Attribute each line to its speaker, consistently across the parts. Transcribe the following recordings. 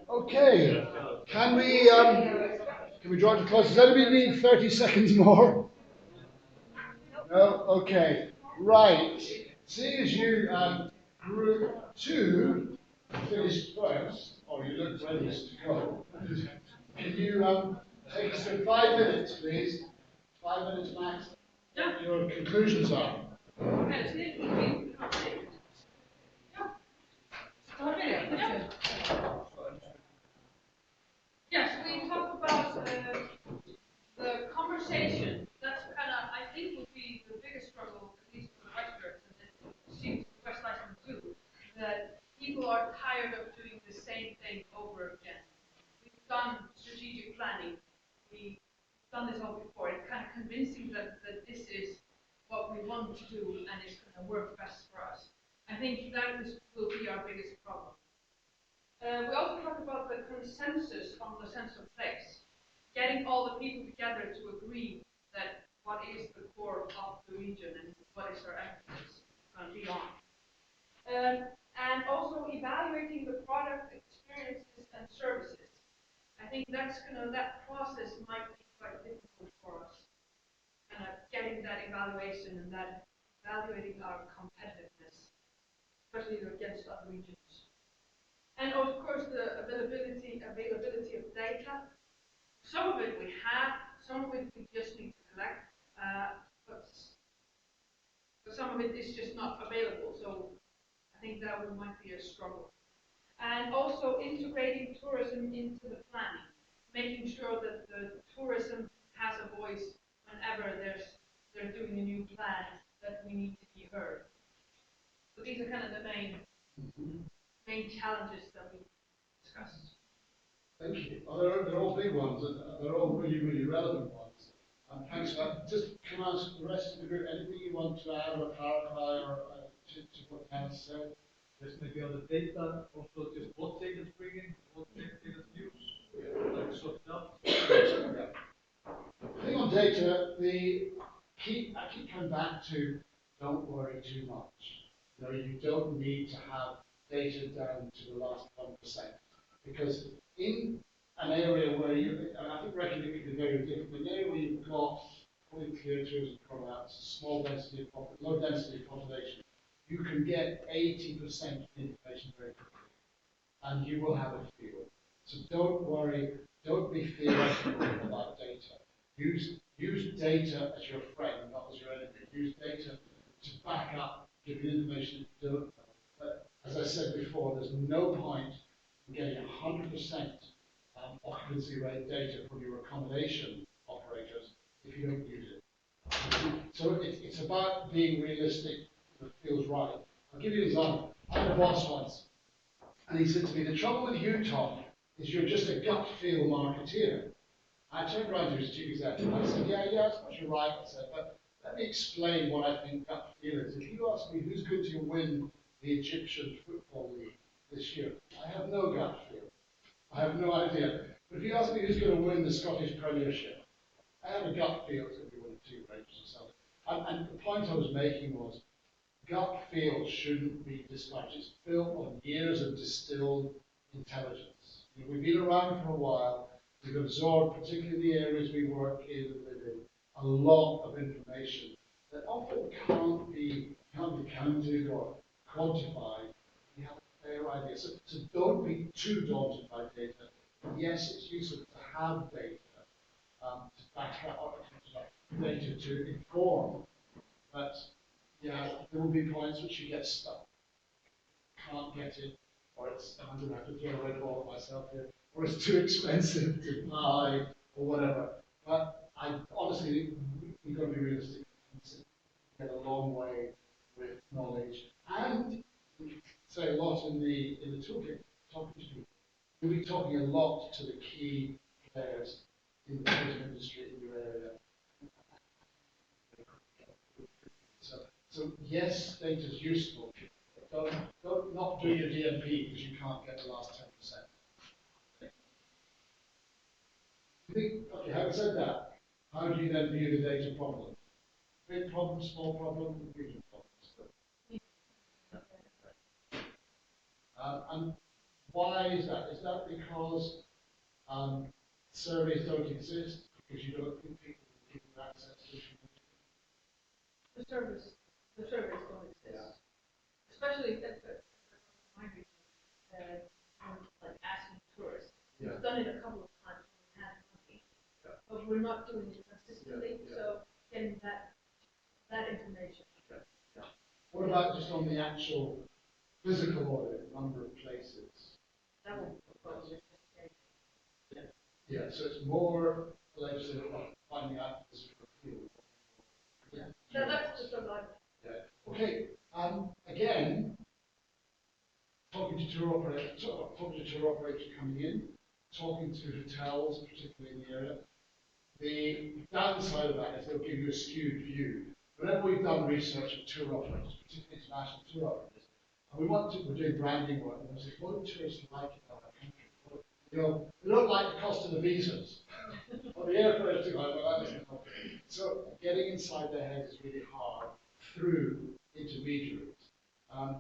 Speaker 1: Okay, can we draw it to close? Does anybody need 30 seconds more? No? Okay. Right. Seeing as you group 2 finished first, or you look ready to go, can you take us through 5 minutes, please? 5 minutes max. Yeah. Your conclusions are.
Speaker 2: Yes, we talk about the conversation. That's kind of, I think, would be the biggest struggle, at least for the Westerners, and it seems West Iceland too, that people are tired of doing the same thing over again. We've done strategic planning. We've done this all before. It's kind of convincing that this is what we want to do and it's going to work best for us. I think that will be our biggest problem. We also talk about the consensus on the sense of place, getting all the people together to agree that what is the core of the region and what is our emphasis going to be on. And also evaluating the product, experiences, and services. I think that process might be quite difficult for us. Getting that evaluation and that evaluating our competitiveness, especially against other regions. And of course, the availability of data. Some of it we have, some of it we just need to collect, but some of it is just not available. So I think that might be a struggle. And also integrating tourism into the planning, making sure that the tourism has a voice whenever they're doing a new plan that we need to be heard. So these are kind of the main challenges that we discussed.
Speaker 1: Thank you. Well, they're all big ones, and they're all really, really relevant ones. Thanks for that. Just can I ask the rest of the group anything you want to add or clarify or to what Hans said?
Speaker 3: Just maybe on the data, also just what data is bringing, what data is used, like sort it out.
Speaker 1: I think on data, I keep coming back to don't worry too much. You don't need to have data down to the last 1%, because in an area where and I think reckoning can be very different, an area where you've got fully clear tourism products, low density of population, you can get 80% of the information very quickly, and you will have a feel. So don't worry, don't be theoretical about data. Use data as your friend, not as your enemy. Use data to back up, give you information that you don't know. But as I said before, there's no point in getting 100% occupancy rate data from your accommodation operators if you don't use it. So it's about being realistic that feels right. I'll give you an example. I had a boss once, and he said to me, the trouble with you, Tom, is you're just a gut feel marketeer. I turned around to his chief executive and I said, yeah, I suppose you're right. I said, but let me explain what I think gut feel is. If you ask me who's going to win the Egyptian football league this year, I have no gut feel. I have no idea. But if you ask me who's going to win the Scottish Premiership, I have a gut feel it's going to be one of 2 Rangers or something. And the point I was making was, gut feel shouldn't be discouraged. It's built on years of distilled intelligence. We've been around for a while. We've absorbed, particularly the areas we work in and live in, a lot of information that often can't be counted or quantified. We have a fair idea. So don't be too daunted by data. Yes, it's useful to have data to back up, data to inform, but yeah, there will be points which you get stuck. Can't get it, or I'm going to have to throw a red ball at myself here, or it's too expensive to buy, or whatever. But I honestly, we've got to be realistic. Get a long way with knowledge, and we say a lot in the toolkit. Talking to people, you'll be talking a lot to the key players in the tourism industry in your area. So yes, data is useful. Don't not do your DMP because you can't get the last 10%. Okay, having said that, how do you then view the data problem? Big problem, small problem, regional problems. And Why is that? Is that because surveys don't exist? Because you don't think people will give you access to information?
Speaker 2: The surveys don't exist.
Speaker 1: Yeah.
Speaker 2: Especially at my region, like asking tourists.
Speaker 1: Yeah.
Speaker 2: We've done it a couple of times when we had money,
Speaker 1: Yeah.
Speaker 2: but we're not doing it consistently.
Speaker 1: Yeah.
Speaker 2: So getting that information.
Speaker 1: Yeah. Yeah. What about just on the actual physical audit, number of places?
Speaker 2: That will probably just change.
Speaker 1: Yeah, so it's more legislative about finding out this field. Yeah.
Speaker 2: That's just a lot.
Speaker 1: Yeah. Okay. Again, talking to tour operators coming in, talking to hotels, particularly in the area. The downside of that is they'll give you a skewed view. Whenever we've done research of tour operators, particularly international tour operators, and we're doing branding work, and we say, what do tourists like in our country? Well, you know, they don't like the cost of the visas. Or the airfares too high, well, that doesn't help. So getting inside their head is really hard through intermediaries.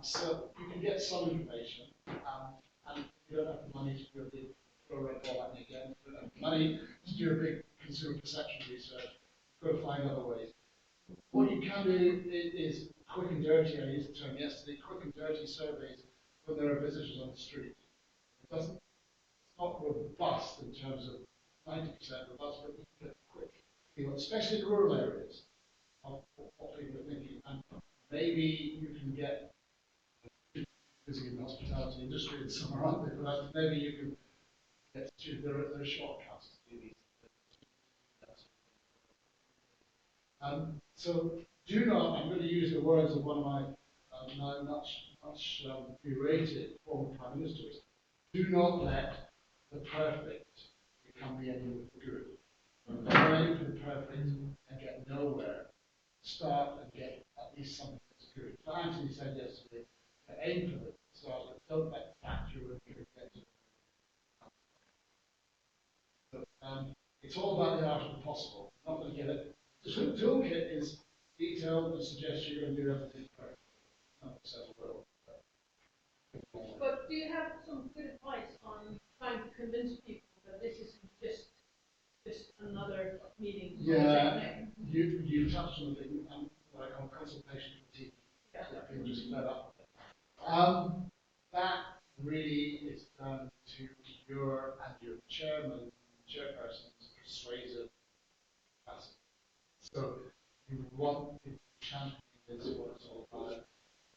Speaker 1: So you can get some information, and if you don't have the money to do a big, throw around all that again, if you don't have the money to do a big consumer perception research, you've got to find other ways. What you can do is quick and dirty, I used the term yesterday, quick and dirty surveys when there are visitors on the street. It's not robust in terms of 90% robust, but you can get quick, you know, especially in rural areas of what people are thinking. And maybe you can get busy in the hospitality industry and some aren't there, but maybe you can get to there are shortcuts to do these. So do not, I'm going to use the words of one of my now much berated former prime ministers, do not let the perfect become the enemy of the good. Don't aim for the perfect and get nowhere. Start and get at least something that's good. So Anthony said yesterday, aim for the start, but don't let the fact you're going to get to. So, it's all about the art of the possible. Not going to get it. The toolkit is detailed and suggests you're going to do everything perfect. Not necessarily will.
Speaker 2: But do you have some good advice on trying to convince people that this isn't just another meeting?
Speaker 1: Yeah, you touched on the thing, like on consultation fatigue.
Speaker 2: Yeah.
Speaker 1: People just fed up. That really is down to your chairperson's persuasive capacity. So you want to champion this what it's all about,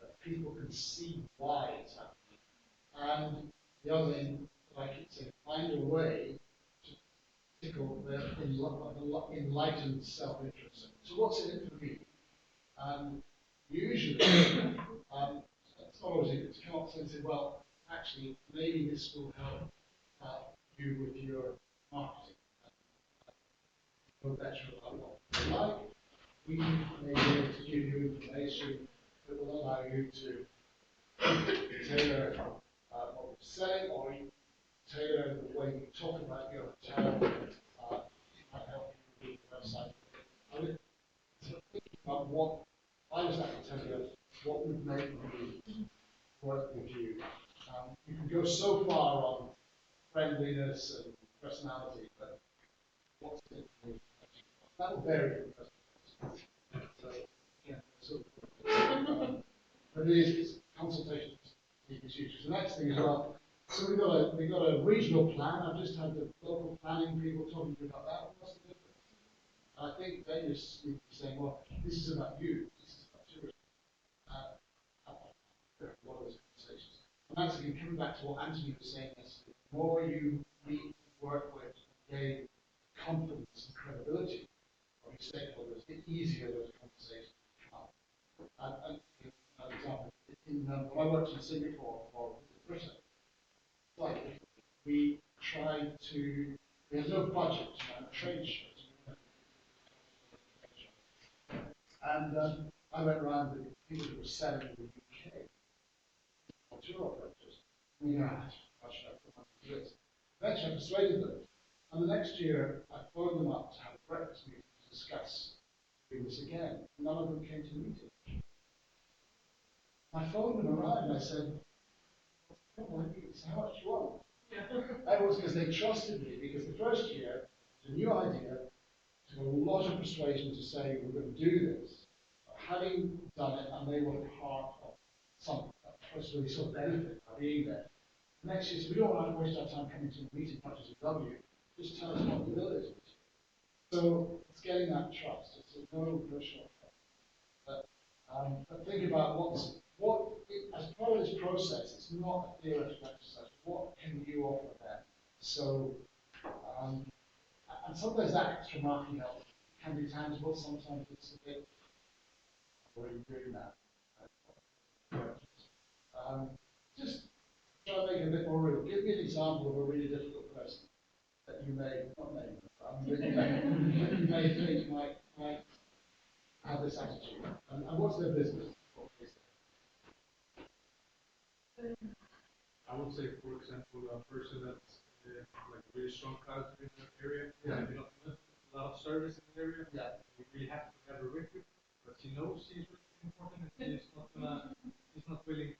Speaker 1: that people can see why it's happening. And the other thing, like I say, find a way to tickle their enlightened self-interest. So what's in it for me? Usually, it's not always easy to come up and say, well, actually, maybe this will help you with your marketing. Go better about what you like. We may be able to give you information that will allow you to tailor what we're selling, or tailor the way you talk about your hotel. Might help you with the website. I would think about why does that tell you what would make me work with you? You can go so far on friendliness and personality, but what's it for me? That will vary from person to person. So, yeah, but it is consultation is huge. The next thing as well. So we've got a regional plan. I've just had the local planning people talking to me about that. What's the difference? I think they just need to be saying, well, this is about you. This is about tourism. There are a lot of those conversations. And that's again coming back to what Anthony was saying yesterday. The more you meet, work with, gain confidence and credibility of your stakeholders, the easier those conversations become. And an example, when I worked in Singapore for Britain, like we had no budget to run trade shows. And I went around with people who were selling in the UK, tour operators. We had much for years. Eventually I persuaded them. And the next year I phoned them up to have a breakfast meeting to discuss doing this again. None of them came to the meeting. I phoned them around and I said, It's how much you want. That was because they trusted me, because the first year, it's a new idea, took a lot of persuasion to say, we're going to do this. But having done it, and they were part of something that was really sort of benefit by being there. The next year, so we don't want to waste our time coming to a meeting, not just a W, just tell us what the bill is. So it's getting that trust. It's no shortcut. But think about as part of this process, it's not a theoretical exercise. What can you offer them? So, and sometimes that extra marketing help can be tangible. Sometimes it's a bit, what are you doing that? Just try to make it a bit more real. Give me an example of a really difficult person that you may, not name them, that you may think might have this attitude. And what's their business?
Speaker 3: I would say, for example, a person that's like a really strong character in that area, maybe not a lot of service in the area.
Speaker 1: Yeah.
Speaker 3: We really have to have her with you, but she knows she's really important and she's not willing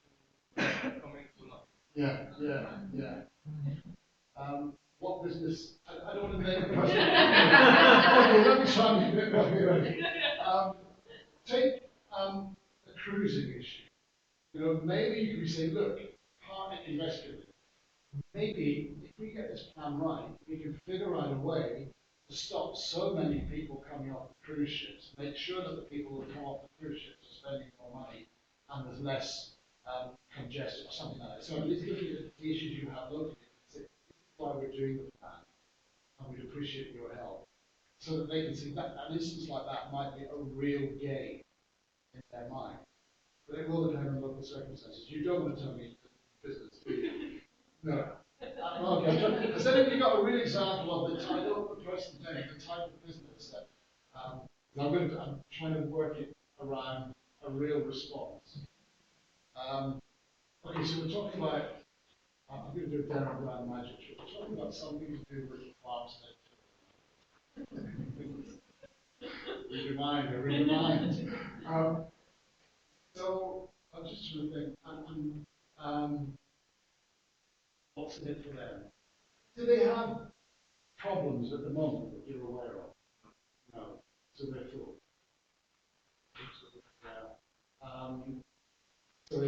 Speaker 3: to come in for nothing.
Speaker 1: Yeah. What business? I don't want to name the person. Okay, let me try and be a bit more here. Take the cruising issue. You know, maybe you could be saying, look, partner invested. Maybe if we get this plan right, we can figure out a way to stop so many people coming off the cruise ships, make sure that the people who come off the cruise ships are spending more money and there's less congestion or something like that. So at least looking at the issues you have locally, this is why we're doing the plan, and we'd appreciate your help. So that they can see that an instance like that might be a real gain in their mind. But it will depend on local circumstances. You don't want to tell me business, do you? No. Okay. Has anybody got a real example of the title of the person's name, the type of business that I'm trying to work it around a real response. Okay, so we're talking about, I'm going to do a Darren Brown magic trick. We're talking about something to do with farms and read your mind. So I'm just trying to think, what's in it for them? Do they have problems at the moment that you're aware of? No. So they're full. So I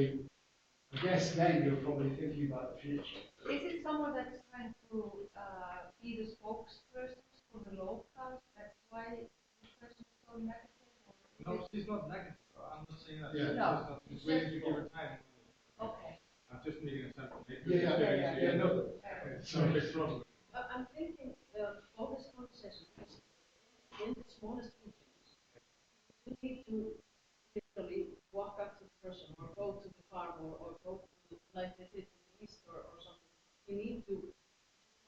Speaker 1: guess then you're probably thinking about the future.
Speaker 4: Is it someone that's trying to be the spokesperson for the locals? That's why the person is so negative?
Speaker 3: No, she's not negative. I'm not saying that.
Speaker 1: Yeah.
Speaker 4: No.
Speaker 3: She's willing to give her time.
Speaker 4: Okay.
Speaker 3: I'm just making a sample.
Speaker 1: Yeah, no.
Speaker 3: It's not a big problem.
Speaker 5: I'm thinking all this conversation is in the smallest details. You need to literally walk up to the person or go to the farm or go to, like they did in the East or something. You need to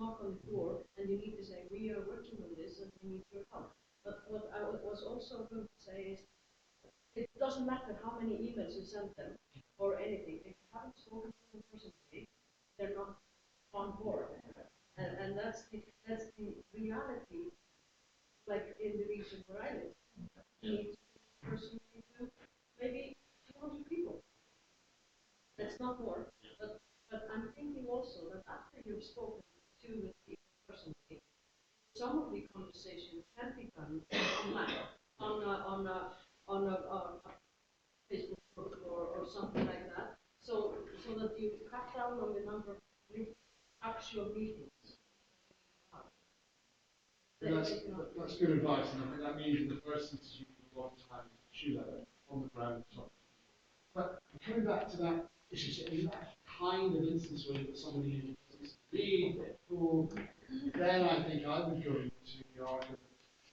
Speaker 5: knock on the door and you need to say, we are working on this and we need your help. But what I was also going to say is, it doesn't matter how many emails you send them or anything. If you haven't spoken to them personally, they're not on board. And that's the reality, like in the region where I live. You need to speak personally to maybe 200 people. That's not more. But I'm thinking also that after you've spoken to the people personally, some of the conversation can be done online, on a Facebook group or something like that, so that you cut down on the number of actual meetings.
Speaker 1: That's good advice, and I think that means in the first instance you need a lot of time to shoot at it on the ground. But coming back to that issue, so in that kind of instance where you've got somebody who's read, then I think I would go into the argument,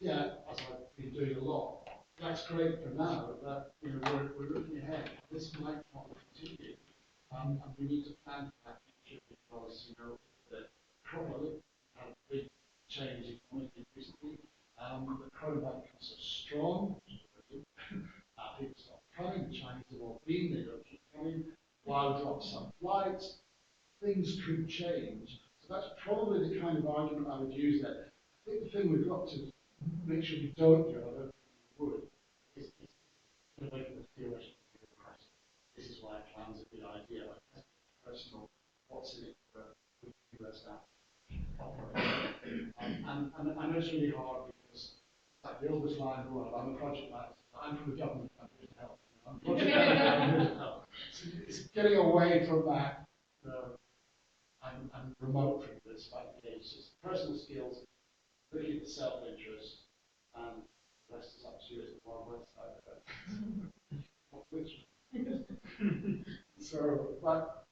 Speaker 1: as I've been doing a lot. That's great for now, but we're looking ahead. This might not continue, and we need to plan for that future because the probably had a big change economically recently. The coronavirus becomes so strong, people stop coming. The Chinese have all been, they don't keep coming. Wild drop some flights, things could change. So that's probably the kind of argument I would use there. I think the thing we've got to make sure we don't do, I don't think we would, is make it a theoretical view of the crisis. This is why a plan's a good idea, like personal what's in it for US staff. And I know it's really hard because like the oldest line, well, I'm a project manager, I'm from the government, I'm here to help. I'm a project manager, I'm here to help. So it's getting away from that, I'm remote from this, like engaged. It's personal skills, looking at self-interest, and the rest is up to you as the one website. Which, so, but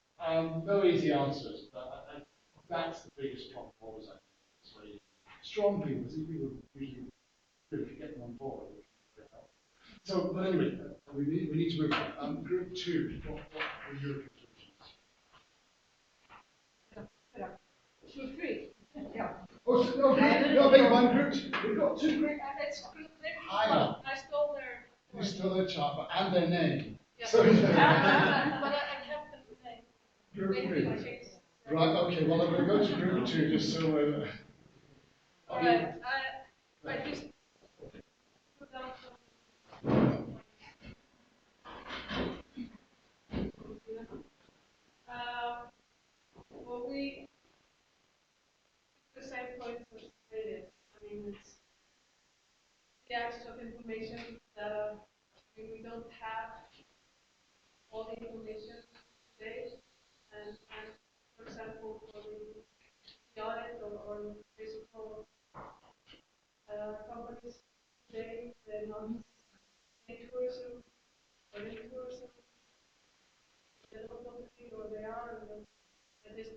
Speaker 1: no easy answers, but that's the biggest problem always, I think. It's really strong people, see people really good if you get them on board. So, but anyway, we need to move on. Group 2, what were your conclusions?
Speaker 5: Group 3.
Speaker 4: Yeah.
Speaker 1: Oh, so, no, big one, group 2. We've got 2 group.
Speaker 2: It's group
Speaker 1: I
Speaker 2: I stole their.
Speaker 1: You stole their chart and their name.
Speaker 2: Yeah.
Speaker 1: So,
Speaker 2: But I kept the name.
Speaker 1: group
Speaker 2: Maybe I
Speaker 1: 3.
Speaker 2: changed.
Speaker 1: Right, okay, well, I'm going to go to group 2 just so we're.
Speaker 2: All right, I just put down some. Well, the same points as stated. I mean, it's the access of information that we don't have all the information today, and for example, for the audit or physical companies today, they're not in tourism or in tourism. They don't know the thing, or they are, and just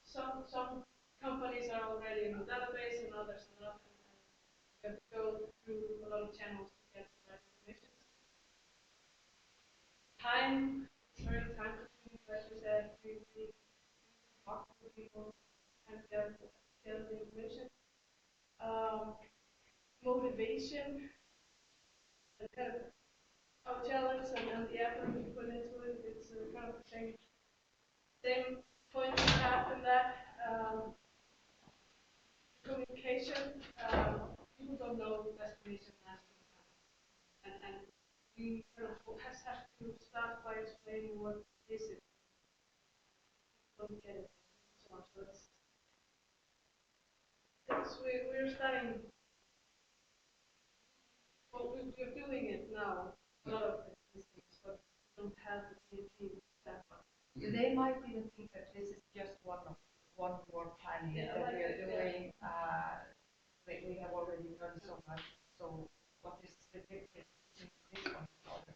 Speaker 2: some companies are already in the database and others are not, and you have to go through a lot of channels to get the right information. Time, it's very time consuming, as you said, we talk to people and get the information. Motivation, and kind of our challenge and the effort we put into it, it's kind of the same points we have in that. Communication, people don't know destination management, and we kind of have to start by explaining what is it. Don't get it so much, but we're starting. Well, we're doing it now. A lot of these things, but we don't have the DMP that one.
Speaker 4: They might even think that this is just one more planning that
Speaker 2: like
Speaker 4: we are
Speaker 2: it,
Speaker 4: doing. We have already done so much. So what is the difference between this one and the other?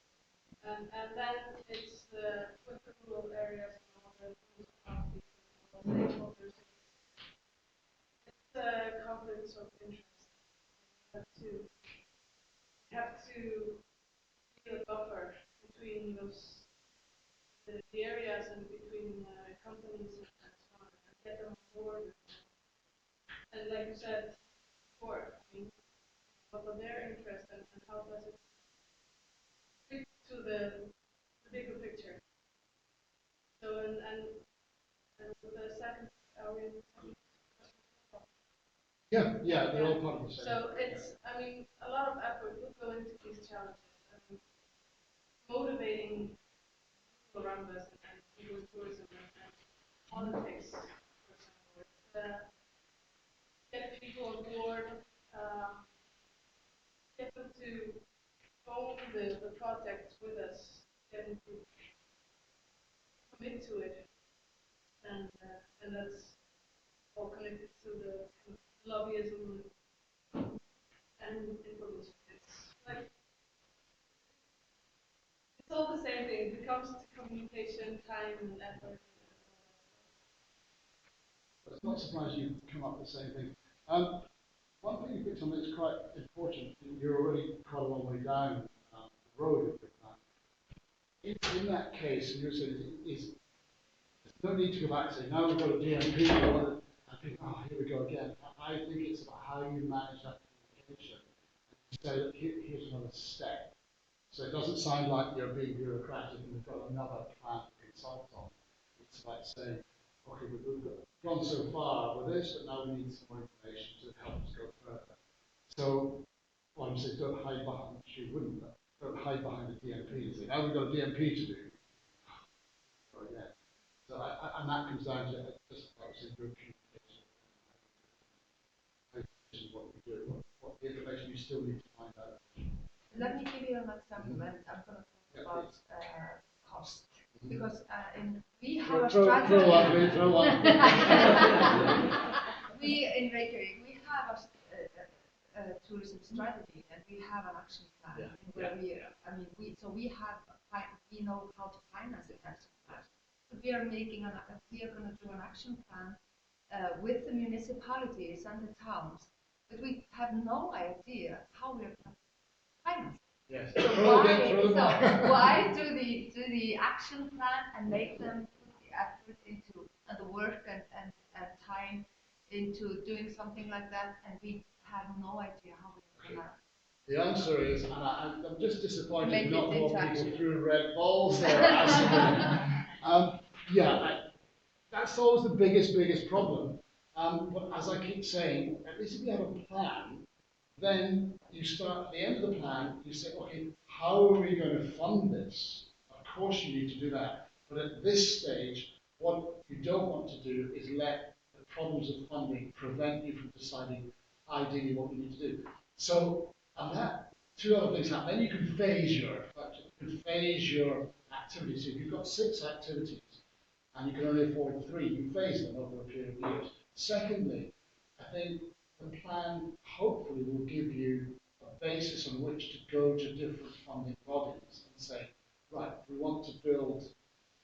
Speaker 2: And then it's with the rural areas and all the stakeholders. It's conflicts of interest. You have to be a buffer between those the areas and between companies and so on, and get them on board. And like you said before, I mean, what are their interests and how does it fit to the bigger picture? So and the second, are we?
Speaker 1: Yeah, they're all part of the same.
Speaker 2: So it's, I mean, a lot of effort will go into these challenges and motivating people around us and people in tourism and politics, for example. Get people on board, get them to own the project with us, get them to commit to it, and that's all connected to the lobbyism and information. It's like it's all the same thing. It comes to communication, time, and effort.
Speaker 1: It's not surprising you come up with the same thing. One thing you picked on that's quite important, you're already quite a long way down the road of your plan. In that case, and you're saying, there's no need to go back and say, now we've got a DMP, and think, oh, here we go again. I think it's about how you manage that communication. And say, look, here's another step. So it doesn't sound like you're being bureaucratic and we've got another plan to consult on. It's like saying, okay, we've gone so far with this, but now we need some more information to help us go further. So, well, I'm saying don't hide behind, she wouldn't, but don't hide behind the DMP and say, now we've got a DMP to do. So, yeah. So, and that comes down to just obviously group communication. This is what we do. What information you still need to find out.
Speaker 4: Let me give you an example, and I'm going to talk about cost. Because we have a strategy.
Speaker 1: Throw one.
Speaker 4: We in Reykjavik, we have a tourism strategy, and we have an action plan where we know how to finance the action plan. So we are going to do an action plan with the municipalities and the towns, but we have no idea how we are going to finance.
Speaker 1: Yes.
Speaker 4: So why do the action plan and make them put the effort into and the work and time into doing something like that, and we have no idea how we're going to.
Speaker 1: The answer is, and I'm just disappointed
Speaker 4: Make
Speaker 1: not
Speaker 4: it
Speaker 1: more people
Speaker 4: interactive.
Speaker 1: threw red balls there. That's always the biggest problem. But as I keep saying, at least if you have a plan, then you start at the end of the plan, you say, okay, how are we going to fund this? Of course you need to do that. But at this stage, what you don't want to do is let the problems of funding prevent you from deciding ideally what you need to do. So, and that, two other things happen. Then you can phase your activities. So if you've got 6 activities and you can only afford 3, you phase them over a period of years. Secondly, I think the plan hopefully will give you a basis on which to go to different funding bodies and say, right, we want to build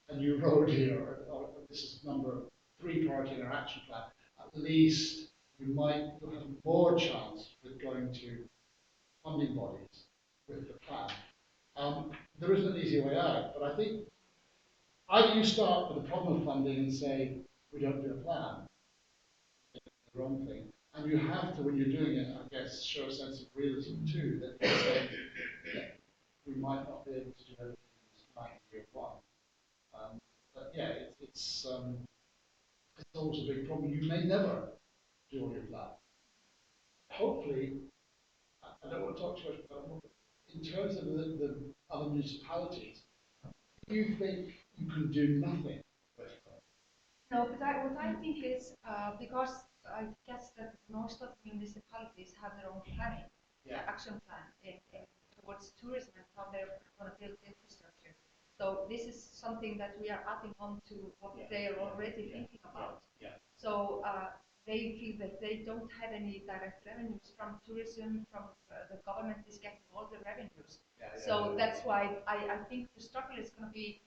Speaker 1: a new road here, or this is number 3 priority in our action plan. At least you'll have more chance of going to funding bodies with the plan. There isn't an easy way out, but I think either you start with a problem of funding and say, we don't do a plan, the wrong thing, and you have to, when you're doing it, I guess, show a sense of realism too, that you say, we might not be able to do everything in this plan in year 1. But yeah, it's always a big problem. You may never do all your plan. Hopefully, I don't want to talk too much about it, in terms of the other municipalities, do you think you can do nothing with them?
Speaker 4: No, but what I think is, because I guess that most of the municipalities have their own planning, action plan towards tourism and how they're going to build infrastructure. So this is something that we are adding on to what they are already thinking about. So they feel that they don't have any direct revenues from tourism, from the government is getting all the revenues. So that's why I think the struggle is going to be,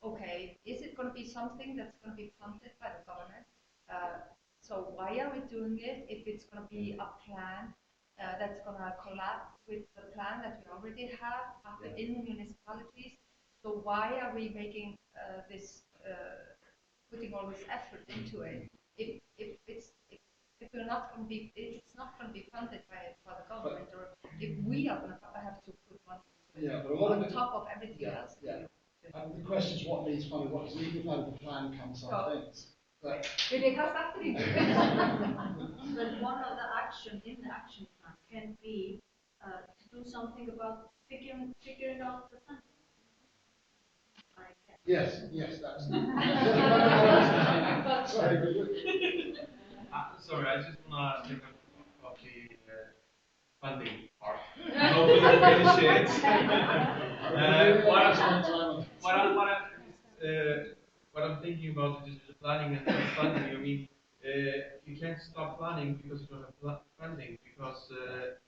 Speaker 4: okay, is it going to be something that's going to be funded by the government? So why are we doing it if it's going to be a plan that's going to collapse with the plan that we already have in the municipalities? So why are we making putting all this effort into it if we're not going to be, if it's not going to be funded by the government, or if we are going to have to put money into it on top of everything else?
Speaker 1: And the question is what needs funding, what does need funded, the plan comes on things. But
Speaker 4: But
Speaker 5: one of the action in the action plan can be to do something about figuring out the funding.
Speaker 1: yes, that's
Speaker 3: Sorry, I just want to take up about the funding part. Hopefully we finish it. What I'm thinking about is the planning and the funding. I mean, you can't stop planning because you don't have funding, because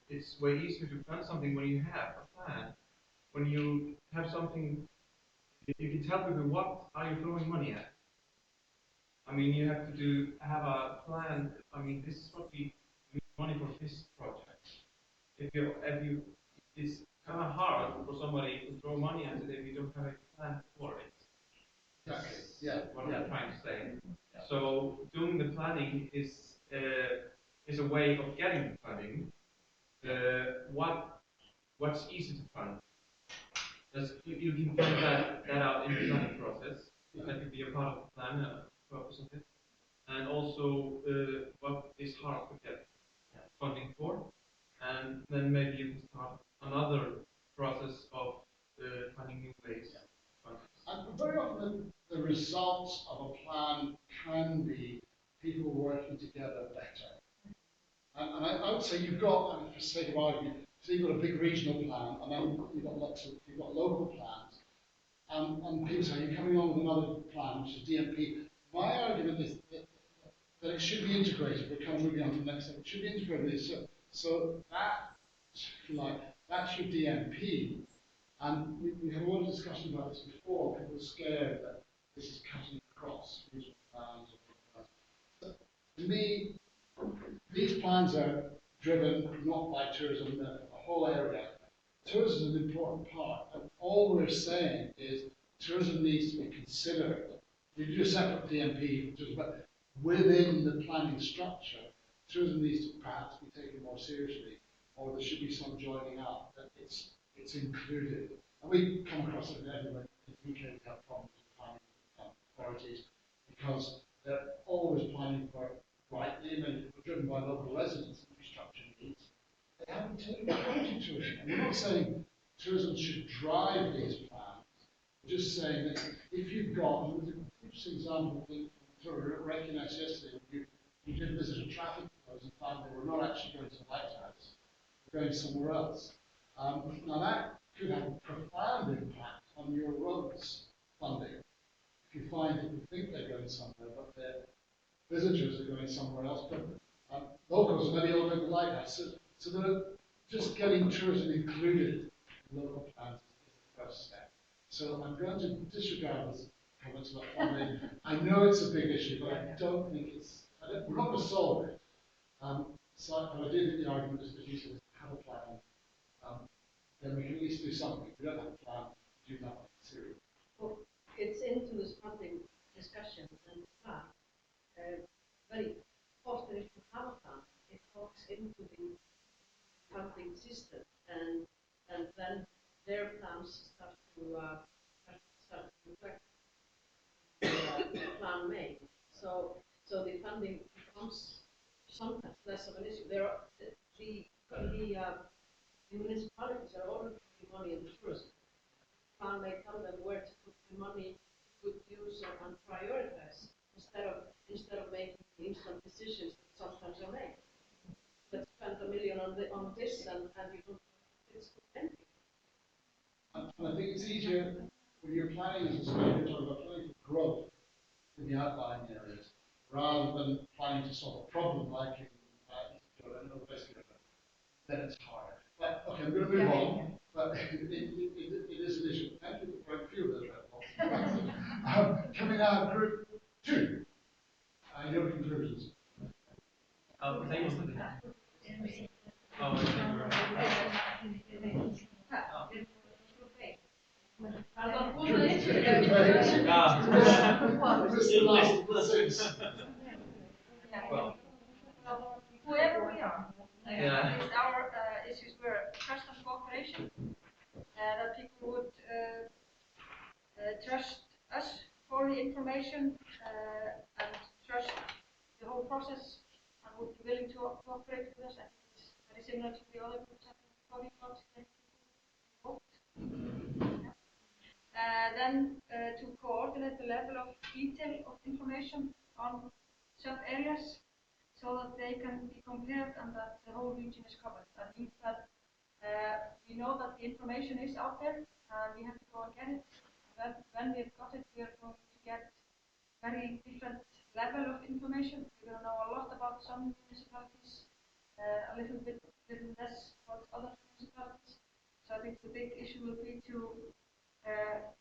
Speaker 3: it's way easier to plan something when you have a plan. When you have something, you can tell people what are you throwing money at. I mean, you have to have a plan. I mean, this is what we need money for this project. If it's kind of hard for somebody to throw money at it if you don't have a plan for it. What I'm trying to say. So doing the planning is a way of getting the funding. What's easy to fund? You can find that out in the planning process. That could be a part of the plan, purpose of it. And also what is hard to get funding for. And then maybe you can start another process of finding new ways.
Speaker 1: And very often the results of a plan are better. And I would say you've got, for the sake of argument, so you've got a big regional plan, and then you've got local plans, and people say you're coming on with another plan, which is DMP. My argument is that it should be integrated. We're kind of moving on to the next step. It should be integrated. So that, like, that's your DMP. And we had a lot of discussion about this before. People were scared that this is cutting across regional plans. So to me, these plans are driven not by tourism, the whole area. Tourism is an important part, and all we're saying is tourism needs to be considered. You do a separate DMP for tourism, but within the planning structure, tourism needs to perhaps be taken more seriously, or there should be some joining up that it's included. And we come across it everywhere in the UK. We have problems with planning authorities because they're always planning for rightly, and we're driven by local residents' infrastructure needs. They haven't taken account of tourism. And we're not saying tourism should drive these plans. We're just saying that if you've got, and there's an interesting example that sort of recognised yesterday, you did visit a traffic flows and found they were not actually going to the lighthouse, they were going somewhere else. Now that could have a profound impact on your roads funding. If you find that you think they're going somewhere, but their visitors are going somewhere else, but locals are maybe all going to the lighthouse. So they're just getting tourism included in local plans is the first step. So I'm going to disregard this comments about funding. I know it's a big issue, but I don't think we're not going to solve it. So, and I do think the argument is, as you said, have a plan. Then we can at least do something. If we don't have a plan, do nothing. Serious.
Speaker 5: Well, it's into this funding discussion and plan. Very often, if you have a plan, it talks into the funding system, and then their plans start to reflect the plan made. So the funding becomes sometimes less of an issue. There are the municipalities are already putting money into tourism. Plan may tell them where to put the money, good use and prioritize instead of making instant decisions that sometimes are made. Let's spend $1 million on this and you don't it's empty.
Speaker 1: And I think it's easier when you're planning as a school, you're talking about planning for growth in the outlying areas, rather than planning to solve a problem like in then it's harder. But, okay, I'm going to move on, but it is an issue. Thank you for quite a few of those red coming out, group 2, your conclusions.
Speaker 3: Thank you.
Speaker 2: Whoever we are, our issues were trust and cooperation, that people would trust us for the information and trust the whole process and would be willing to cooperate with us. I think it's very similar to the other groups I've been talking about. Then to coordinate the level of detail of information on sub-areas so that they can be compared and that the whole region is covered. That means that we know that the information is out there and we have to go and get it. When we have got it, we are going to get very different level of information. We're going to know a lot about some municipalities, a little less about other municipalities. So I think the big issue will be to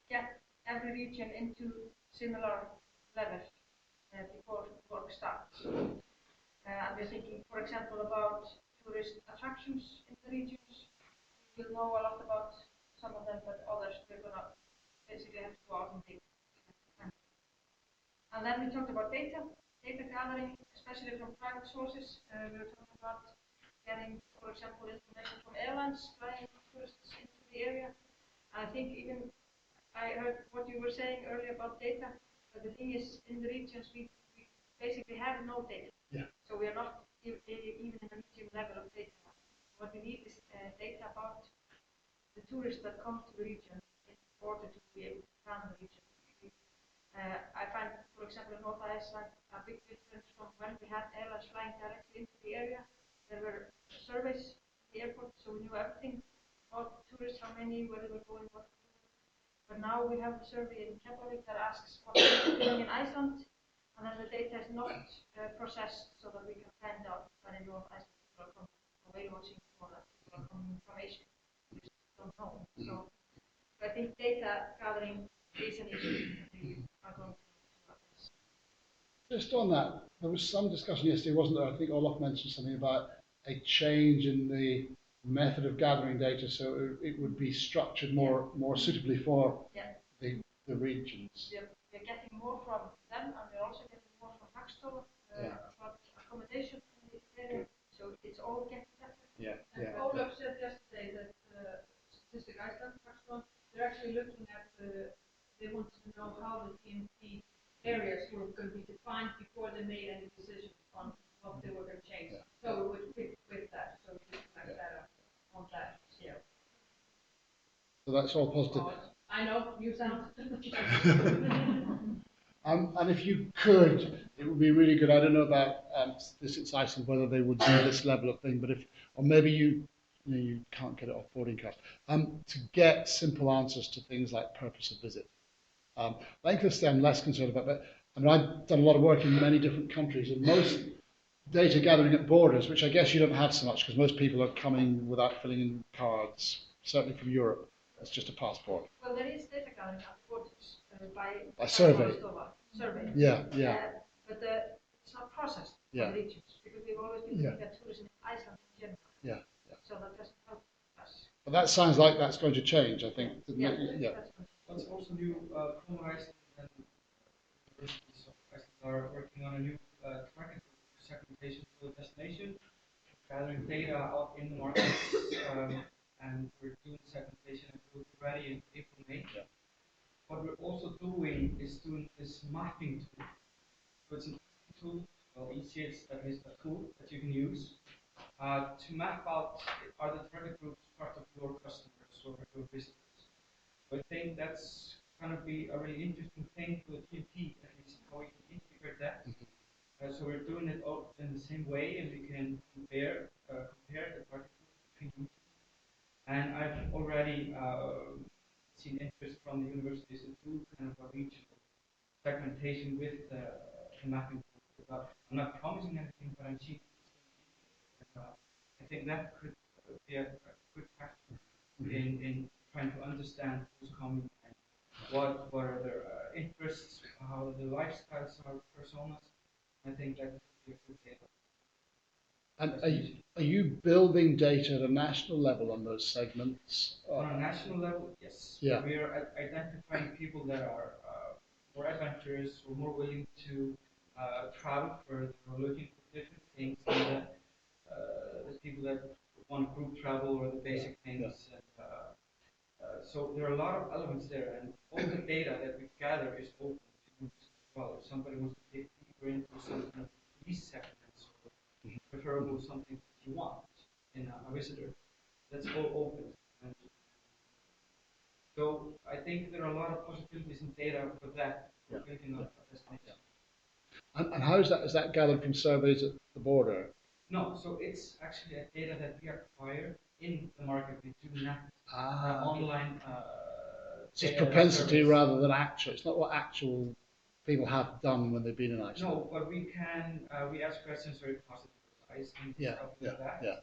Speaker 2: get every region into similar levels before work starts. And we're thinking, for example, about tourist attractions in the regions. We'll know a lot about some of them, but others we're going to basically have to go out and dig. And then we talked about data gathering, especially from private sources. We were talking about getting, for example, information from airlines flying tourists into the area. And I think even I heard what you were saying earlier about data, but the thing is, in the regions, we basically have no data.
Speaker 1: Yeah.
Speaker 2: So we are not even in a medium level of data. What we need is data about the tourists that come to the region in order to be able to plan the region. I find, for example, in North Iceland, a big difference from
Speaker 4: when we had airlines flying directly into the area, there were surveys at the airport, so we knew everything about tourists, how many, where they were going, what. But now we have a survey in Keflavik that asks what they're doing in Iceland, and then the data is not processed so that we can find out when in North Iceland people are coming from Wales, Singapore, that people are coming from Asia. We just don't know. So I think data gathering is an issue that we are going to address.
Speaker 1: Just on that, there was some discussion yesterday, wasn't there? I think Olaf mentioned something about a change in the method of gathering data, so it would be structured more suitably for the regions.
Speaker 4: We're getting more from them, and we're also getting more from Hagstofa about accommodation in this area. So it's all getting better.
Speaker 2: Olaf said yesterday that Statistic Iceland, Hagstofa, they're actually looking at they want to know how the DMP areas were going to be defined before they made any decisions on what they were going to change. So it would fit with that. So we just like that on that scale.
Speaker 1: So that's all positive.
Speaker 2: I know, you sound.
Speaker 1: And if you could, it would be really good. I don't know about Statistics Iceland, whether they would do this level of thing, but or maybe you can't get it off boarding cards. To get simple answers to things like purpose of visit. Length of stay I'm less concerned about, but I've done a lot of work in many different countries, and most data gathering at borders, which I guess you don't have so much because most people are coming without filling in cards, certainly from Europe. It's just a passport.
Speaker 4: Well, there is data gathering at borders by
Speaker 1: survey.
Speaker 4: Survey.
Speaker 1: Yeah.
Speaker 4: But it's not processed by the regions because we've always been looking at tourism in Iceland in general.
Speaker 1: Yeah.
Speaker 4: So that doesn't help us.
Speaker 1: But that sounds like that's going to change, I think.
Speaker 3: What's also new, Iceland and universities of Iceland are working on a new target segmentation for the destination, gathering data out in the markets, and we're doing segmentation and we'll be ready in April, May. What we're also doing is doing this mapping tool. So it's an tool, well, ECS, that is a tool that you can use to map out, are the target groups part of your customers or your visitors. So I think that's going to be a really interesting thing for the DMP, at least how we can integrate that. So we're doing it all in the same way, and we can compare the target groups between regions. And I've already seen interest from the universities to do kind of a regional segmentation with the mapping tool. I'm not promising anything, but I'm seeing I think that could be a good factor in trying to understand who's coming and what are their interests, how the lifestyles are, personas. I think that would be a good data.
Speaker 1: And are you building data at a national level on those segments?
Speaker 3: On a national level, yes.
Speaker 1: Yeah.
Speaker 3: We are identifying people that are more adventurous or more willing to travel further or looking for different things. And there's people that want group travel or the basic things. And, so there are a lot of elements there, and all the data that we gather is open to use as well. If somebody wants to dig deeper into something of these segments, or preferable something that you want in a visitor, that's all open. And so I think there are a lot of possibilities in data for that, for building up a destination.
Speaker 1: And how is that? Is that gathered from surveys at the border?
Speaker 3: No, so it's actually a data that we acquire in the market. We do not online.
Speaker 1: So it's propensity rather than actual. It's not what actual people have done when they've been in Iceland.
Speaker 3: No, but we can. We ask questions very positive, precise, and stuff like that.
Speaker 1: Yeah.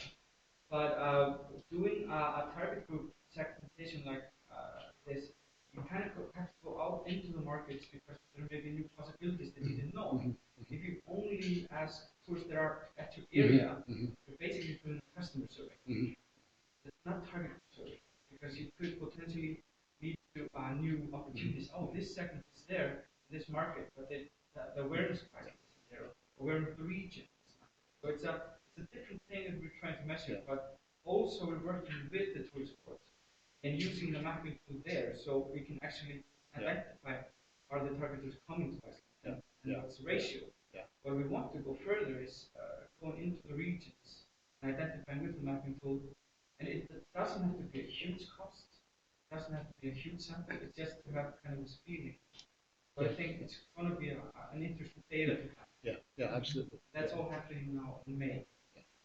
Speaker 3: But doing a target group segmentation like this, you kind of have to go out into the markets because there may be new possibilities that you didn't know. If you only ask tourists that are at your area, you're basically doing a customer survey. It's not target survey because you could potentially lead to new opportunities. Oh, this segment is there in this market, but the awareness price isn't there. Awareness of the region is not there. So it's a different thing that we're trying to measure, but also we're working with the tourist boards and using the mapping tool there, so we can actually identify are the targeters coming to Iceland and what's the ratio. Where we want to go further is going into the regions and identifying with the mapping tool. And it doesn't have to be a huge cost. It doesn't have to be a huge sample. It's just to have kind of this feeling. But I think it's going to be an interesting data to have.
Speaker 1: Yeah, absolutely.
Speaker 3: That's all happening now in May.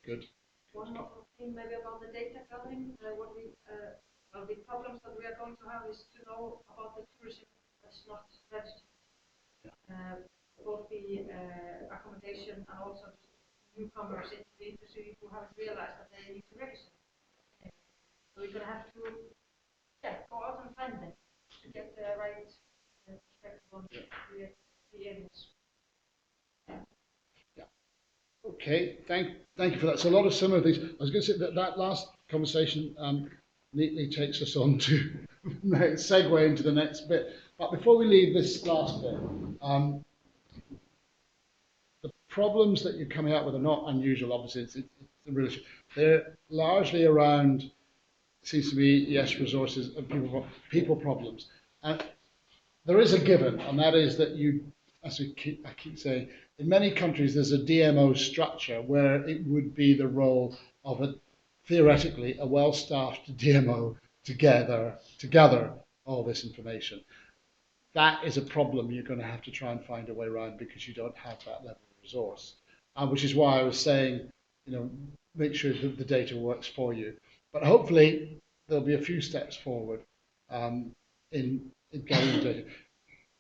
Speaker 1: Good.
Speaker 4: One more thing maybe about the data gathering. Well, the problems that we are going to have is to know about the tourism that's not registered. Both the accommodation and also newcomers into the industry who haven't realized that they need to register. So we're going to have to go out and find them to get the right perspective on the areas.
Speaker 1: Okay, thank you for that. So a lot of similar things. I was going to say that last conversation neatly takes us on to segue into the next bit. But before we leave this last bit, the problems that you're coming out with are not unusual. Obviously, it's a real issue. They're largely around, seems to be, yes, resources and people problems. And there is a given, and that is that as I keep saying, in many countries there's a DMO structure where it would be the role of theoretically a well-staffed DMO to gather all this information. That is a problem you're going to have to try and find a way around because you don't have that level of resource. Which is why I was saying, make sure that the data works for you. But hopefully there'll be a few steps forward in gathering data.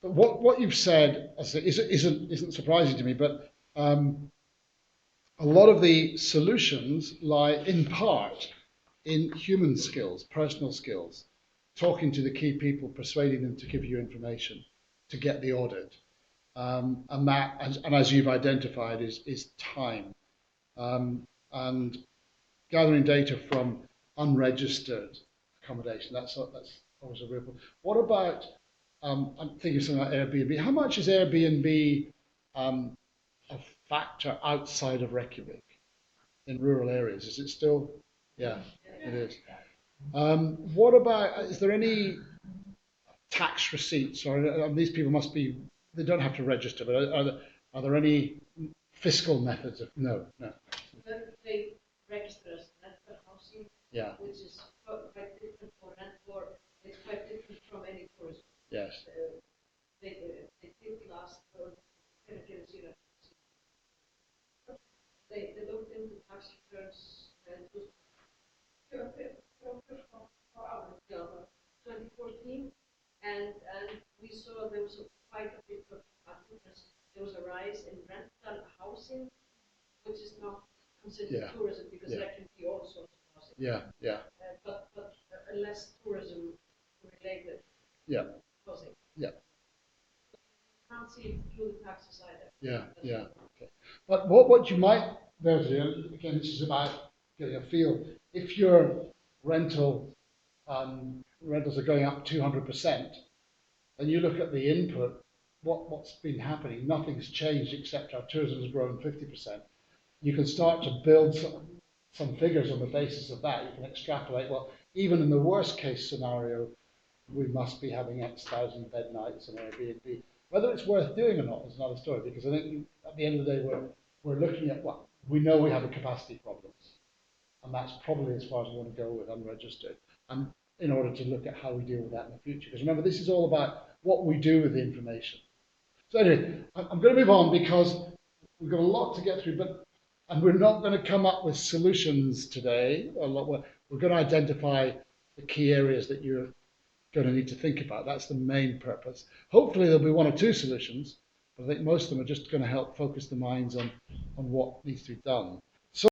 Speaker 1: But what you've said isn't surprising to me, but a lot of the solutions lie in part in human skills, personal skills, talking to the key people, persuading them to give you information to get the audit. And as you've identified, is time. And gathering data from unregistered accommodation, that's always a real problem. What about, I'm thinking something like Airbnb. How much is Airbnb a factor outside of Reykjavik in rural areas? Is it still? Yeah, it is. What about, is there any tax receipts, or these people they don't have to register, but are there any fiscal methods of, no.
Speaker 5: They register as rental housing, which is quite different for rent, or it's quite different from any tourism.
Speaker 1: Yes.
Speaker 5: They did last for they looked into tax returns and 2014, and we saw there was quite a bit of difference. There was a rise in rental housing, which is not considered tourism because that can be all sorts of housing. But less tourism related housing. Can't see it through the taxes either.
Speaker 1: Okay. But what you might be able to do, again, this is about getting a feel. If your rentals are going up 200%, and you look at the input, what's been happening, nothing's changed except our tourism has grown 50%. You can start to build some figures on the basis of that. You can extrapolate, well, even in the worst case scenario, we must be having X thousand bed nights in Airbnb. Whether it's worth doing or not is another story, because I think at the end of the day, we're looking at what we know we have a capacity problem, and that's probably as far as we want to go with unregistered, and in order to look at how we deal with that in the future. Because remember, this is all about what we do with the information. So anyway, I'm going to move on because we've got a lot to get through, and we're not going to come up with solutions today. We're going to identify the key areas that you're going to need to think about. That's the main purpose. Hopefully there'll be one or two solutions, but I think most of them are just going to help focus the minds on what needs to be done.